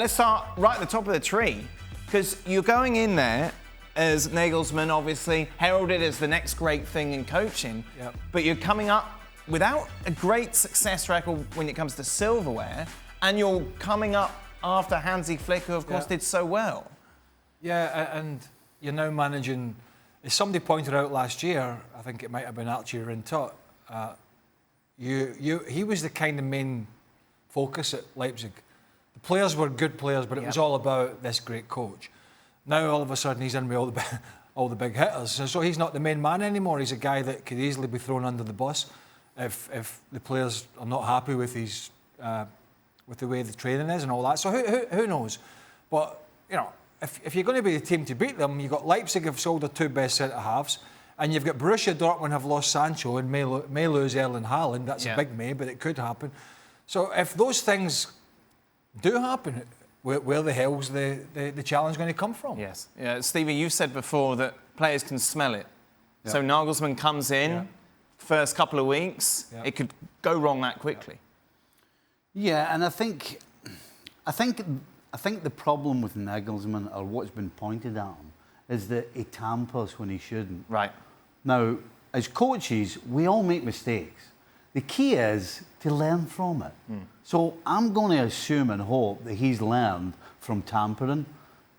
Let's start right at the top of the tree, because you're going in there as Nagelsmann, obviously heralded as the next great thing in coaching, but you're coming up without a great success record when it comes to silverware, and you're coming up after Hansi Flick, who of course did so well. Yeah, and you're now managing, as somebody pointed out last year, I think it might have been Archie Rintot, he was the kind of main focus at Leipzig. The players were good players, but it was all about this great coach. Now all of a sudden he's in with all the big hitters, so he's not the main man anymore. He's a guy that could easily be thrown under the bus if the players are not happy with his with the way the training is and all that. So who knows? But you know, if you're going to be the team to beat them, you've got Leipzig have sold their two best centre halves, and you've got Borussia Dortmund have lost Sancho and may lose Erling Haaland. That's a big may, but it could happen. So if those things do happen, where the hell's the challenge going to come from? Yes. Yeah, Stevie, you've said before that players can smell it. Yep. So Nagelsmann comes in, first couple of weeks, it could go wrong that quickly. Yeah, and I think the problem with Nagelsmann, or what's been pointed at him, is that he tampers when he shouldn't. Right. Now, as coaches, we all make mistakes. The key is to learn from it. So I'm going to assume and hope that he's learned from tampering,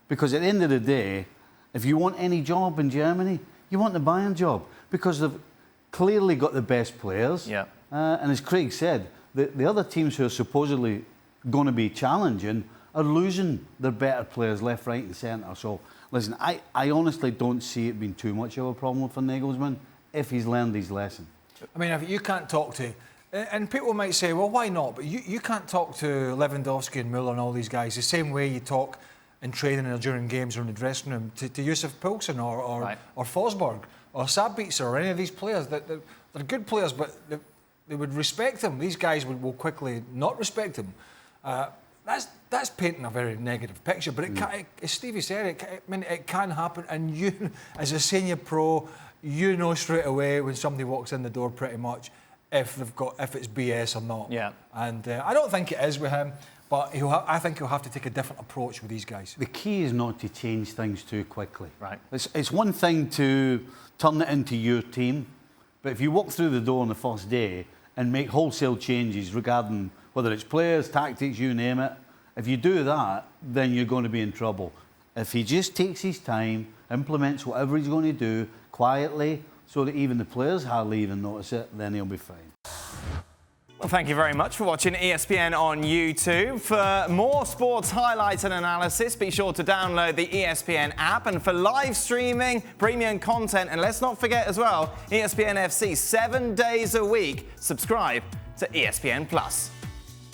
because at the end of the day, if you want any job in Germany, you want the Bayern job, because they've clearly got the best players. Yeah. And as Craig said, the other teams who are supposedly going to be challenging are losing their better players left, right and centre. So, listen, I honestly don't see it being too much of a problem for Nagelsmann if he's learned his lesson. I mean, if you can't talk to... And people might say, well, why not? But you can't talk to Lewandowski and Müller and all these guys the same way you talk in training or during games or in the dressing room to Yusuf Poulsen or Forsberg or Sabitzer or any of these players. They're good players, but they would respect them. These guys will quickly not respect them. That's painting a very negative picture, but as Stevie said, it can happen, and you, as a senior pro, you know straight away when somebody walks in the door pretty much if it's BS or not. Yeah. And I don't think it is with him, but I think he'll have to take a different approach with these guys. The key is not to change things too quickly. Right. It's one thing to turn it into your team, but if you walk through the door on the first day and make wholesale changes regarding whether it's players, tactics, you name it, if you do that, then you're going to be in trouble. If he just takes his time, implements whatever he's going to do quietly, so that even the players hardly even notice it, then he'll be fine. Well, thank you very much for watching ESPN on YouTube. For more sports highlights and analysis, be sure to download the ESPN app. And for live streaming, premium content, and let's not forget as well, ESPN FC 7 days a week. Subscribe to ESPN+.